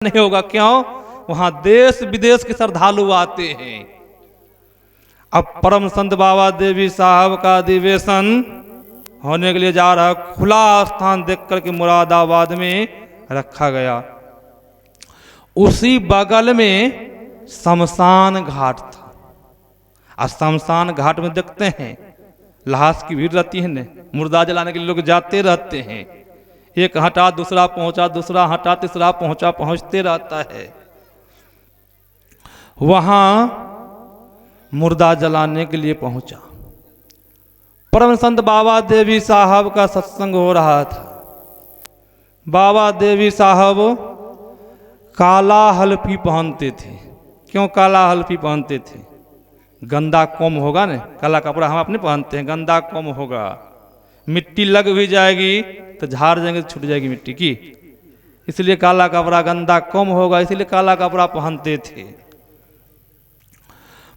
नहीं होगा। क्यों? वहां देश विदेश के श्रद्धालु आते हैं। अब परम संत बाबा देवी साहब का अधिवेशन होने के लिए जा रहा, खुला स्थान देख करके मुरादाबाद में रखा गया। उसी बगल में शमशान घाट था। और शमशान घाट में देखते हैं लाश की भीड़ रहती है न, मुर्दा जलाने के लिए लोग जाते रहते हैं। एक हटा दूसरा पहुंचा, दूसरा हटा तीसरा पहुंचा, पहुंचते रहता है। वहां मुर्दा जलाने के लिए पहुंचा। परम संत बाबा देवी साहब का सत्संग हो रहा था। बाबा देवी साहब काला हल्फी पहनते थे। क्यों काला हल्फी पहनते थे? गंदा कम होगा ना, काला कपड़ा हम अपने पहनते हैं, गंदा कम होगा, मिट्टी लग भी जाएगी तो झाड़ जाएंगे तो छूट जाएगी मिट्टी की, इसलिए काला कपड़ा गंदा कम होगा, इसलिए काला कपड़ा पहनते थे।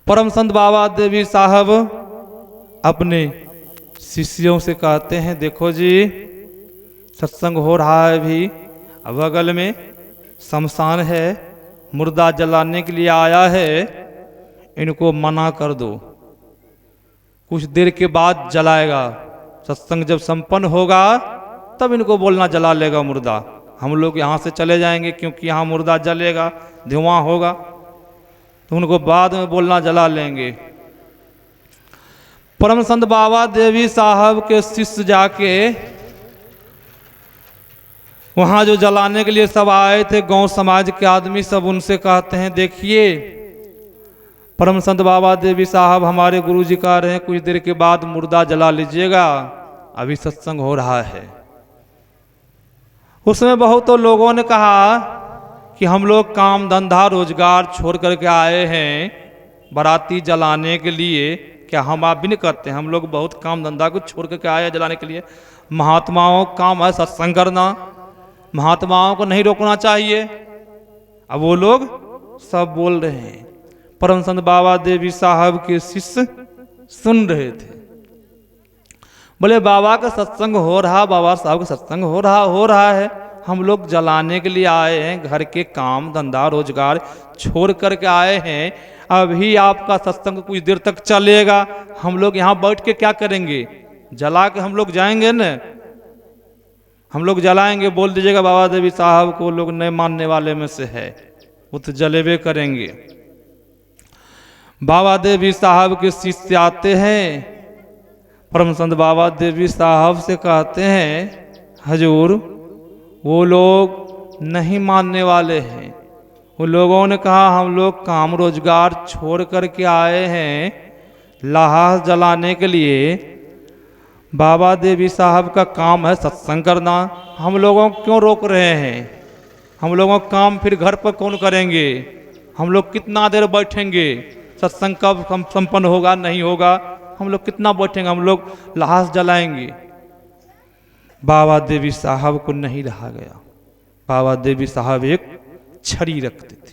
परम संत बाबा देवी साहब अपने शिष्यों से कहते हैं, देखो जी सत्संग हो रहा है अभी, बगल में शमशान है, मुर्दा जलाने के लिए आया है, इनको मना कर दो, कुछ देर के बाद जलाएगा, सत्संग जब संपन्न होगा तब इनको बोलना जला लेगा मुर्दा। हम लोग यहाँ से चले जाएंगे क्योंकि यहाँ मुर्दा जलेगा, धुआं होगा, तो उनको बाद में बोलना जला लेंगे। परम संत बाबा देवी साहब के शिष्य जाके वहां जो जलाने के लिए सब आए थे, गांव समाज के आदमी सब, उनसे कहते हैं, देखिए परम संत बाबा देवी साहब हमारे गुरु जी कह रहे हैं कुछ देर के बाद मुर्दा जला लीजिएगा, अभी सत्संग हो रहा है। उसमें बहुतों लोगों ने कहा कि हम लोग काम धंधा रोजगार छोड़ करके आए हैं बाराती जलाने के लिए, क्या हम आप भी नहीं करते हैं? हम लोग बहुत काम धंधा को छोड़ करके आए हैं जलाने के लिए। महात्माओं का काम है सत्संग करना, महात्माओं को नहीं रोकना चाहिए। अब वो लोग सब बोल रहे हैं। परम संत बाबा देवी साहब के शिष्य सुन रहे थे, बोले बाबा का सत्संग हो रहा, बाबा साहब का सत्संग हो रहा है, हम लोग जलाने के लिए आए हैं, घर के काम धंधा रोजगार छोड़ करके आए हैं, अभी आपका सत्संग कुछ देर तक चलेगा, हम लोग यहाँ बैठ के क्या करेंगे? जला के हम लोग जाएंगे न, हम लोग जलाएंगे, बोल दीजिएगा बाबा देवी साहब को, लोग नहीं मानने वाले में से है, वो तो जलेबे करेंगे। बाबा देवी साहब के शिष्य आते हैं, परम संत बाबा देवी साहब से कहते हैं, हजूर वो लोग नहीं मानने वाले हैं। वो लोगों ने कहा हम लोग काम रोजगार छोड़ करके आए हैं लाश जलाने के लिए, बाबा देवी साहब का काम है सत्संग करना, हम लोगों को क्यों रोक रहे हैं? हम लोगों का काम फिर घर पर कौन करेंगे? हम लोग कितना देर बैठेंगे? सत्संग कब संपन्न होगा नहीं होगा, हम लोग कितना बैठेंगे? हम लोग लाश जलाएंगे। बाबा देवी साहब को नहीं रहा गया। बाबा देवी साहब एक छड़ी रखते थे,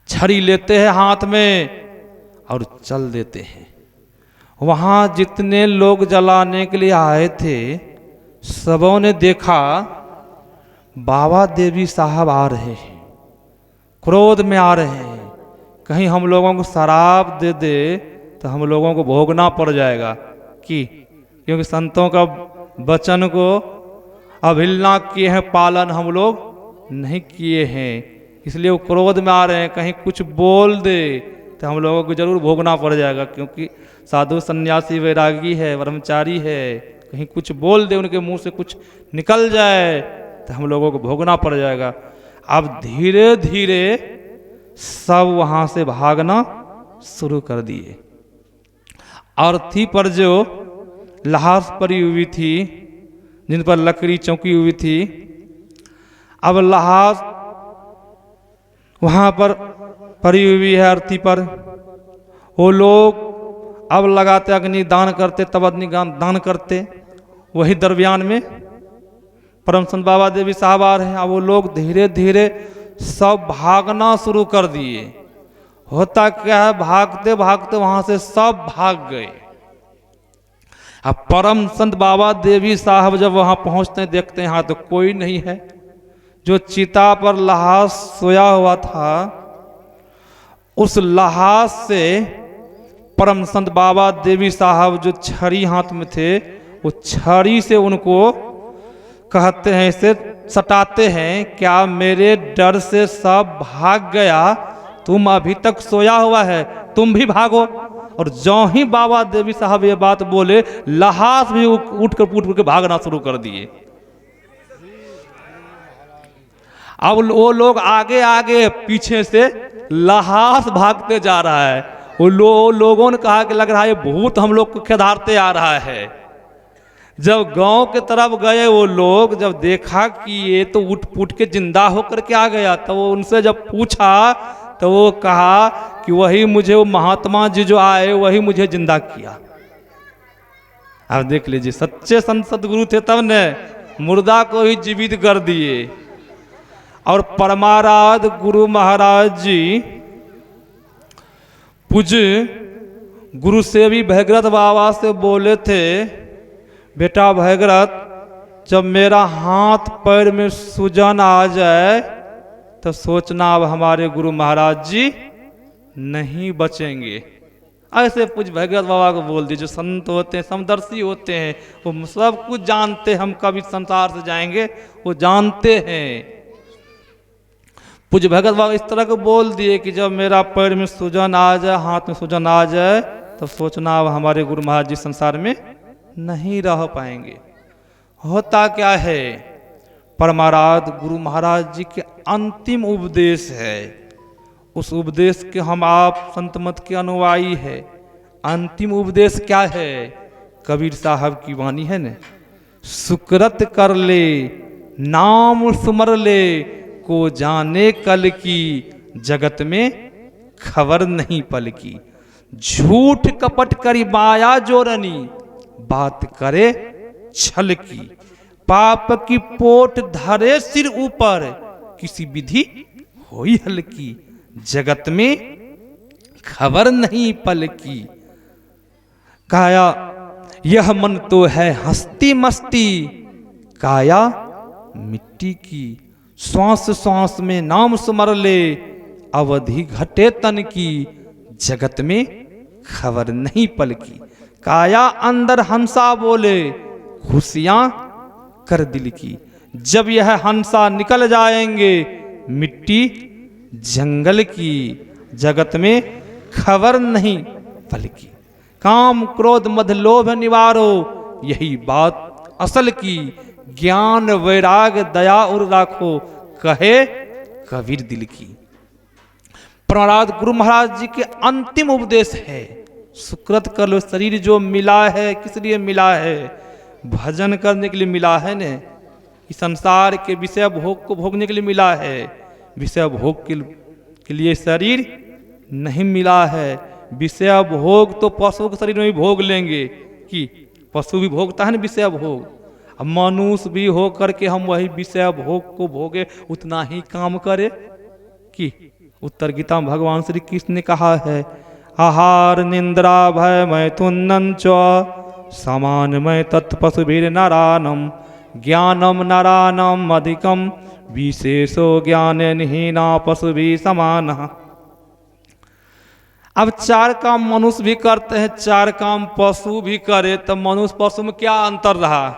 छड़ी लेते हैं हाथ में और चल देते हैं। वहां जितने लोग जलाने के लिए आए थे सबों ने देखा बाबा देवी साहब आ रहे हैं, क्रोध में आ रहे हैं, कहीं हम लोगों को शराब दे दे तो हम लोगों को भोगना पड़ जाएगा, क्योंकि संतों का वचन को अवहेलना किए हैं, पालन हम लोग नहीं किए हैं, इसलिए वो क्रोध में आ रहे हैं, कहीं कुछ बोल दे तो हम लोगों को जरूर भोगना पड़ जाएगा, क्योंकि साधु सन्यासी वैरागी है, ब्रह्मचारी है, कहीं कुछ बोल दे, उनके मुंह से कुछ निकल जाए तो हम लोगों को भोगना पड़ जाएगा। अब धीरे धीरे सब वहां से भागना शुरू कर दिए। अर्थी पर जो लाश पड़ी हुई थी, जिन पर लकड़ी चौकी हुई थी, अब लाश वहां पर पड़ी हुई है अर्थी पर, वो लोग अब लगाते अग्नि दान करते, तब अग्नि दान करते, वही दरमियान में परम संत बाबा देवी साहब आ रहे हैं। अब वो लोग धीरे धीरे सब भागना शुरू कर दिए। होता क्या है, भागते भागते वहां से सब भाग गए। अब परम संत बाबा देवी साहब जब वहां पहुंचते हैं, देखते हैं यहाँ तो कोई नहीं है, जो चिता पर लहास सोया हुआ था, उस लहास से परम संत बाबा देवी साहब जो छड़ी हाथ में थे, वो छड़ी से उनको कहते हैं, इसे सटाते हैं, क्या मेरे डर से सब भाग गया? तुम अभी तक सोया हुआ है, तुम भी भागो। और जो ही बाबा देवी साहब ये बात बोले, लहास भी उठ के भागना शुरू कर दिए। अब वो लोग आगे आगे, पीछे से लहास भागते जा रहा है। वो लोगों ने कहा कि लग रहा है ये भूत हम लोग को खेदारते आ रहा है। जब गांव के तरफ गए वो लोग, जब देखा कि ये तो उठ पुट के जिंदा होकर के आ गया, तो वो उनसे जब पूछा तो वो कहा कि वही मुझे, वो महात्मा जी जो आए वही मुझे जिंदा किया। अब देख लीजिए, सच्चे संत सदगुरु थे तब ने मुर्दा को ही जीवित कर दिए। और परमाराध गुरु महाराज जी पूज्य गुरु सेवी भैगरथ बाबा से बोले थे, बेटा भैगरथ, जब मेरा हाथ पैर में सूजन आ जाए तो सोचना अब हमारे गुरु महाराज जी नहीं बचेंगे। ऐसे पूज्य भैगरथ बाबा को बोल दीजिए। संत होते हैं, समदर्शी होते हैं, वो सब कुछ जानते हैं, हम कभी संसार से जाएंगे वो जानते हैं। पूज्य भगत बाबा इस तरह को बोल दिए कि जब मेरा पैर में सूजन आ जाए, हाथ में सूजन आ जाए, तो सोचना अब हमारे गुरु महाराज जी संसार में नहीं रह पाएंगे। होता क्या है, परमाराध गुरु महाराज जी के अंतिम उपदेश है, उस उपदेश के हम आप संत मत के अनुयायी है। अंतिम उपदेश क्या है? कबीर साहब की वाणी है न, सुकृत कर ले नाम सुमर ले, को जाने कल की जगत में खबर नहीं पल की। झूठ कपट करी माया जोरनी, बात करे छल की। पाप की पोट धरे सिर ऊपर, किसी विधि होई हल्की। जगत में खबर नहीं पल की। काया यह मन तो है हस्ती मस्ती, काया मिट्टी की। श्वास श्वास में नाम सुमर ले, अवधि घटे तन की। जगत में खबर नहीं पल की। काया अंदर हंसा बोले, खुशियां कर दिल की। जब यह हंसा निकल जाएंगे, मिट्टी जंगल की। जगत में खबर नहीं पल की। काम क्रोध मद लोभ निवारो, यही बात असल की। ज्ञान वैराग दया और राखो, कहे कबीर दिल की। परमाराध गुरु महाराज जी के अंतिम उपदेश है, सुकृत कर लो। शरीर जो मिला है किस लिए मिला है? भजन करने के लिए मिला है ने। इस संसार के विषय भोग को भोगने के लिए मिला है। विषय भोग के लिए शरीर नहीं मिला है। विषय भोग तो पशु के शरीर में भी भोग लेंगे, कि पशु भी भोगता है ना विषय भोग। अब मनुष्य भी हो करके हम वही विषय भोग को भोगे, उतना ही काम करे कि। उत्तर गीता में भगवान श्री कृष्ण ने कहा है, आहार निंद्रा भय मैथुनं च, समानमय तत्पशुभिर नारानम। ज्ञानम नारानम अधिकम, विशेषो ज्ञान निहीना पशुभि समान। अब चार काम मनुष्य भी करते हैं, चार काम पशु भी करे, तो मनुष्य पशु में क्या अंतर रहा?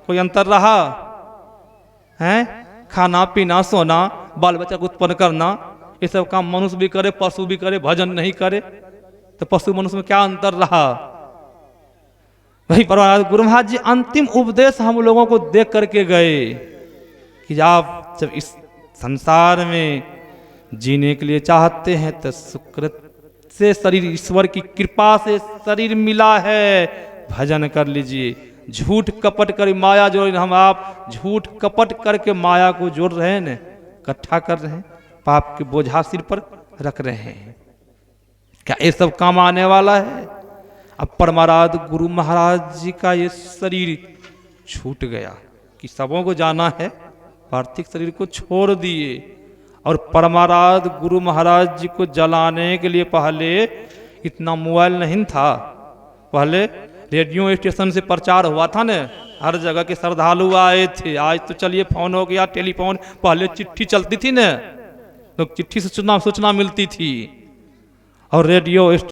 कोई अंतर रहा है? खाना पीना सोना बाल बच्चा को उत्पन्न करना, ये सब काम मनुष्य भी करे पशु भी करे, भजन नहीं करे, तो पशु मनुष्य में क्या अंतर रहा? वही परमाराध गुरु महाराज जी अंतिम उपदेश हम लोगों को देख करके गए कि आप जब इस संसार में जीने के लिए चाहते हैं तो सुकृत से शरीर, ईश्वर की कृपा से शरीर मिला है, भजन कर लीजिए। झूठ कपट कर माया जोड़, हम आप झूठ कपट करके माया को जोड़ रहे हैं न, इकट्ठा कर रहे हैं, पाप के बोझा सिर पर रख रहे हैं। क्या ये सब काम आने वाला है? अब परमाराध गुरु महाराज जी का ये शरीर छूट गया कि सबों को जाना है, पार्थिव शरीर को छोड़ दिए। और परमाराध गुरु महाराज जी को जलाने के लिए पहले इतना मोबाइल नहीं था, पहले रेडियो स्टेशन से प्रचार हुआ था न, हर जगह के श्रद्धालु आए थे। आज तो चलिए फोन हो गया, टेलीफोन, पहले चिट्ठी चलती थी न, तो चिट्ठी से सूचना मिलती थी। और रेडियो